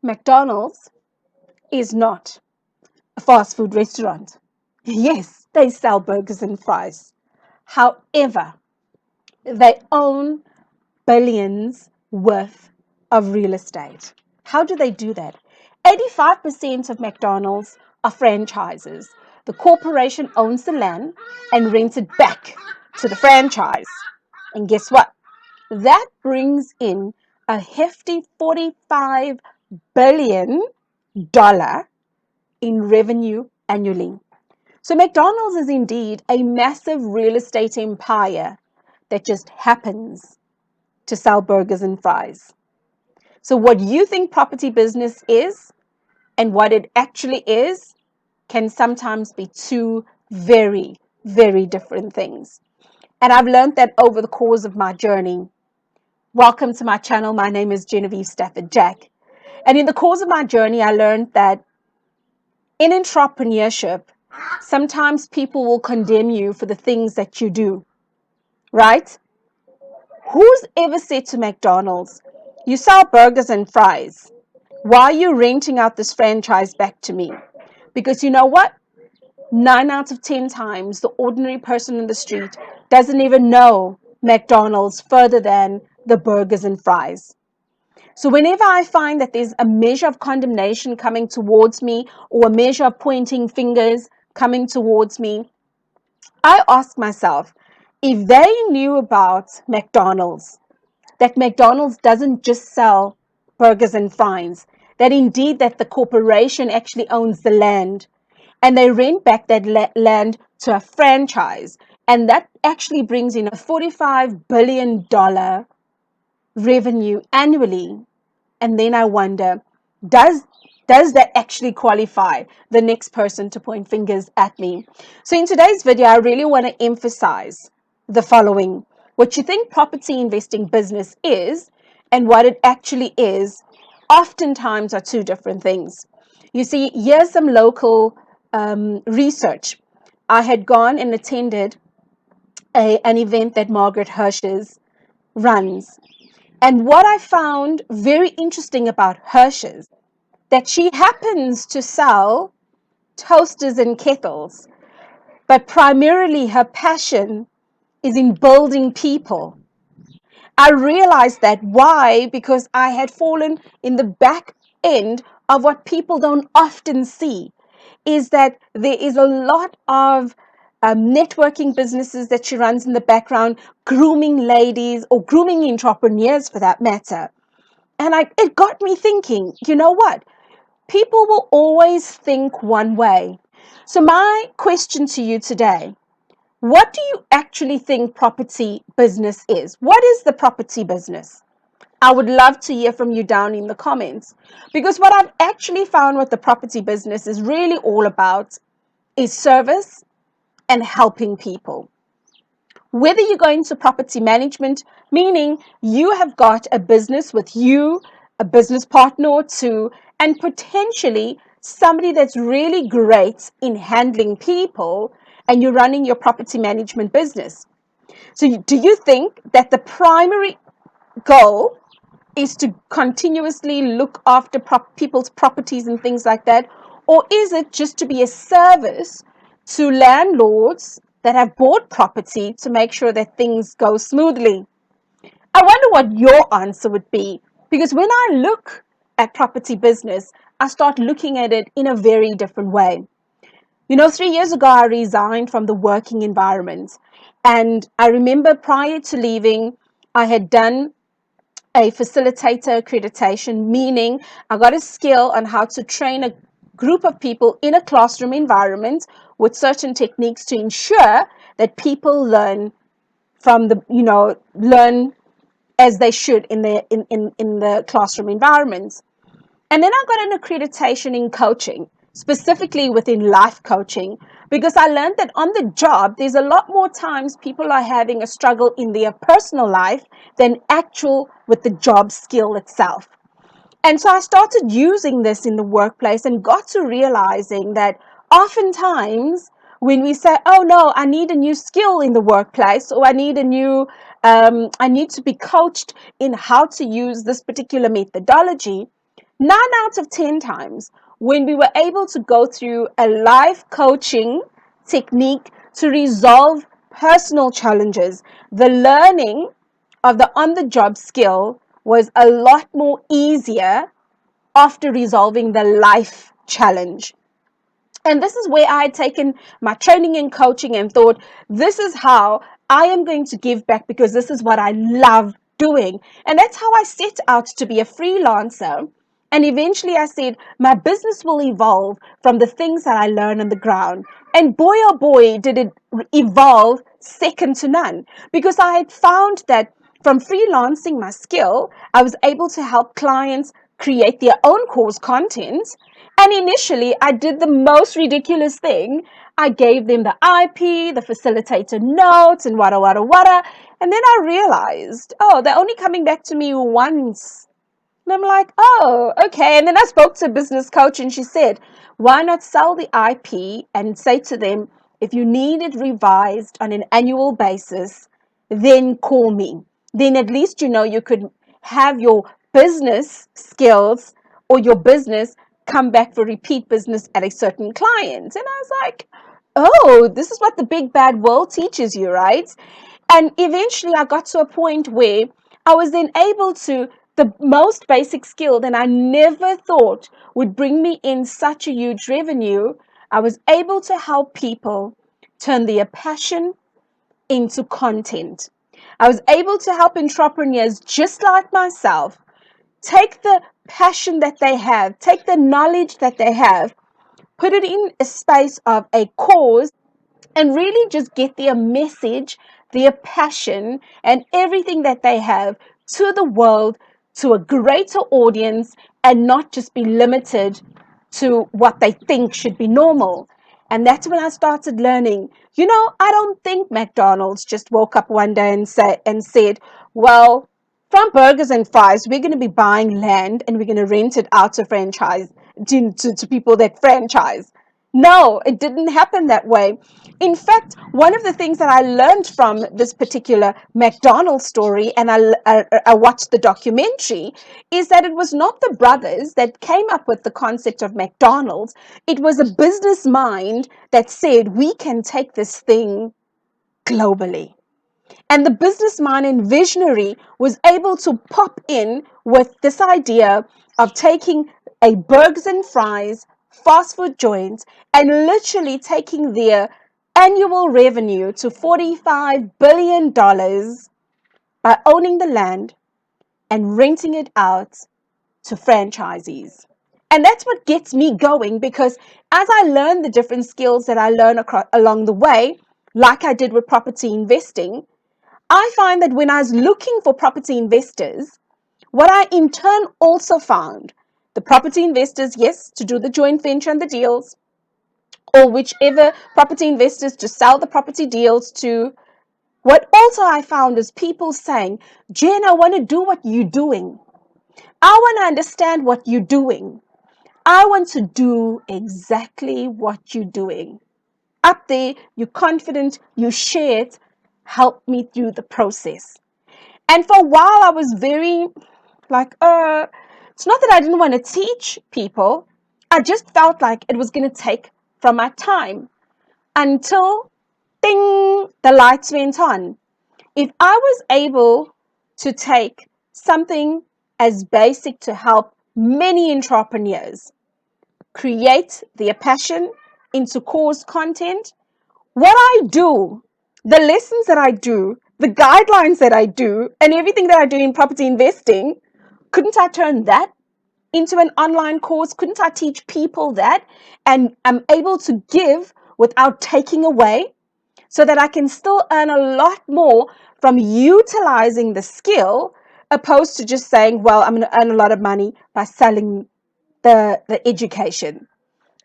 McDonald's is not a fast food restaurant. Yes, they sell burgers and fries. However, they own billions worth of real estate. How do they do that? 85% of McDonald's are franchises. The corporation owns the land and rents it back to the franchise. And guess what? That brings in a hefty $45 billion in revenue annually. So McDonald's is indeed a massive real estate empire that just happens to sell burgers and fries. So what you think property business is and what it actually is can sometimes be two very, very different things. And I've learned that over the course of my journey. Welcome to my channel. My name is Genevieve Stafford Jack. And in the course of my journey, I learned that in entrepreneurship, sometimes people will condemn you for the things that you do, right? Who's ever said to McDonald's, you sell burgers and fries. Why are you renting out this franchise back to me? Because you know what? 9 out of 10 times, the ordinary person in the street doesn't even know McDonald's further than the burgers and fries. So whenever I find that there's a measure of condemnation coming towards me or a measure of pointing fingers coming towards me, I ask myself, if they knew about McDonald's, that McDonald's doesn't just sell burgers and fries, that indeed that the corporation actually owns the land and they rent back that land to a franchise, and that actually brings in a $45 billion revenue annually. And then I wonder, does that actually qualify the next person to point fingers at me? So in today's video, I really want to emphasize the following. What you think property investing business is and what it actually is oftentimes are two different things. You see, here's some local research. I had gone and attended an event that Margaret Hirsch's runs. And what I found very interesting about Hirsch's, that she happens to sell toasters and kettles, but primarily her passion is in building people. I realized that. Why? Because I had fallen in the back end of what people don't often see, is that there is a lot of networking businesses that she runs in the background, grooming ladies or grooming entrepreneurs for that matter. And it got me thinking, you know what? People will always think one way. So my question to you today, what do you actually think property business is? What is the property business? I would love to hear from you down in the comments, because what I've actually found what the property business is really all about is service and helping people. Whether you go into property management, meaning you have got a business with you, a business partner or two, and potentially somebody that's really great in handling people, and you're running your property management business. So do you think that the primary goal is to continuously look after people's properties and things like that? Or is it just to be a service to landlords that have bought property to make sure that things go smoothly? I wonder what your answer would be, because when I look at property business, I start looking at it in a very different way. 3 years ago, I resigned from the working environment. And I remember prior to leaving, I had done a facilitator accreditation, meaning I got a skill on how to train a group of people in a classroom environment with certain techniques to ensure that people learn learn as they should in the classroom environments. And then I got an accreditation in coaching, specifically within life coaching, because I learned that on the job, there's a lot more times people are having a struggle in their personal life than actual with the job skill itself. And so I started using this in the workplace and got to realizing that oftentimes when we say, oh no, I need a new skill in the workplace, or I need I need to be coached in how to use this particular methodology, out of 10 times, when we were able to go through a life coaching technique to resolve personal challenges, the learning of the on the job skill was a lot more easier after resolving the life challenge. And this is where I had taken my training and coaching and thought, this is how I am going to give back, because this is what I love doing. And that's how I set out to be a freelancer. And eventually I said, my business will evolve from the things that I learn on the ground. And boy, oh boy, did it evolve second to none. Because I had found that from freelancing my skill, I was able to help clients create their own course content. And initially, I did the most ridiculous thing. I gave them the IP, the facilitator notes, and wada, wada, wada. And then I realized, oh, they're only coming back to me once. And I'm like, oh, okay. And then I spoke to a business coach, and she said, why not sell the IP and say to them, if you need it revised on an annual basis, then call me. Then at least you could have your business skills or your business come back for repeat business at a certain client. And I was like, oh, this is what the big bad world teaches you, right? And eventually I got to a point where I was then able to, the most basic skill that I never thought would bring me in such a huge revenue, I was able to help people turn their passion into content. I was able to help entrepreneurs just like myself take the passion that they have, take the knowledge that they have, put it in a space of a cause, and really just get their message, their passion, and everything that they have to the world, to a greater audience, and not just be limited to what they think should be normal. And that's when I started learning, I don't think McDonald's just woke up one day and said, well, from burgers and fries, we're going to be buying land and we're going to rent it out to franchise to people that franchise. No, it didn't happen that way. In fact, one of the things that I learned from this particular McDonald story, and I watched the documentary, is that it was not the brothers that came up with the concept of McDonald's. It was a business mind that said, we can take this thing globally. And the business mind and visionary was able to pop in with this idea of taking a burgers and fries fast food joint and literally taking their annual revenue to $45 billion by owning the land and renting it out to franchisees. And that's what gets me going, because as I learn the different skills that I learn along the way, like I did with property investing, I find that when I was looking for property investors, what I in turn also found, the property investors, yes, to do the joint venture and the deals, or whichever property investors to sell the property deals to. What also I found is people saying, Jen, I want to do what you're doing. I want to understand what you're doing. I want to do exactly what you're doing. Up there, you're confident, you share it, help me through the process. And for a while, I was very like, it's not that I didn't want to teach people. I just felt like it was going to take from my time until, ding, the lights went on. If I was able to take something as basic to help many entrepreneurs create their passion into course content, what I do, the lessons that I do, the guidelines that I do, and everything that I do in property investing, couldn't I turn that into an online course? Couldn't I teach people that? And I'm able to give without taking away, so that I can still earn a lot more from utilizing the skill, opposed to just saying, well, I'm going to earn a lot of money by selling the education.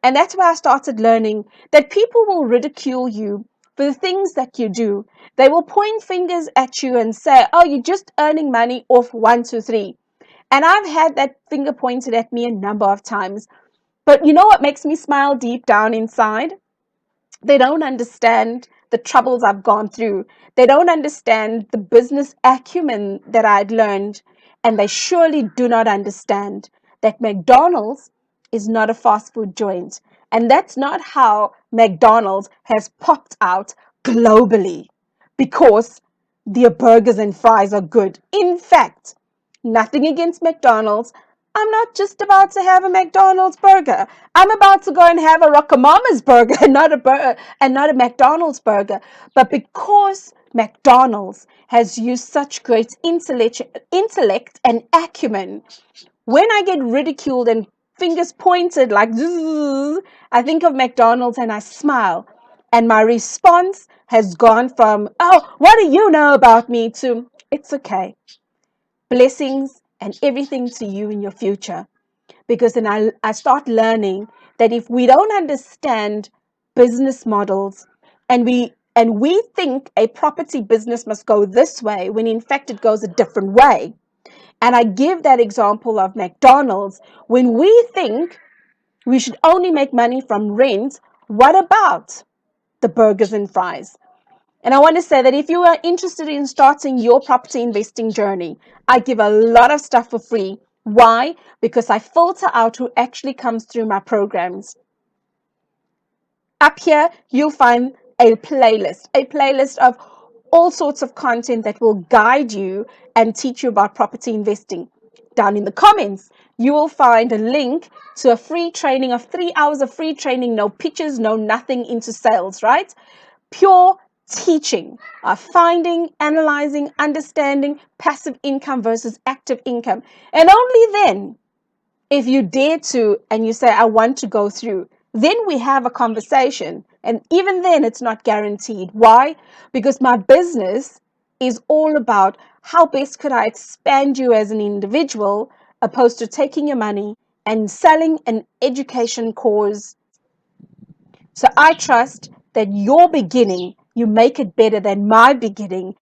And that's where I started learning that people will ridicule you for the things that you do. They will point fingers at you and say, oh, you're just earning money off 1, 2, 3. And I've had that finger pointed at me a number of times. But you know what makes me smile deep down inside? They don't understand the troubles I've gone through. They don't understand the business acumen that I'd learned. And they surely do not understand that McDonald's is not a fast food joint. And that's not how McDonald's has popped out globally because their burgers and fries are good. In fact, nothing against McDonald's. I'm not just about to have a McDonald's burger. I'm about to go and have a Rockamama's burger and not a McDonald's burger. But because McDonald's has used such great intellect and acumen, when I get ridiculed and fingers pointed like zzz, I think of McDonald's and I smile. And my response has gone from, oh, what do you know about me, to, it's okay. Blessings and everything to you in your future. Because then I start learning that if we don't understand business models, and we think a property business must go this way when in fact it goes a different way. And I give that example of McDonald's. When we think we should only make money from rent, what about the burgers and fries? And I want to say that if you are interested in starting your property investing journey, I give a lot of stuff for free. Why? Because I filter out who actually comes through my programs. Up here, you'll find a playlist of all sorts of content that will guide you and teach you about property investing. Down in the comments, you will find a link to a free training of 3 hours of free training, no pictures, no nothing into sales, right? Pure teaching of finding, analyzing, understanding passive income versus active income. And only then, if you dare to and you say, I want to go through, then we have a conversation. And even then, it's not guaranteed. Why? Because my business is all about how best could I expand you as an individual, opposed to taking your money and selling an education course. So I trust that your beginning, you make it better than my beginning,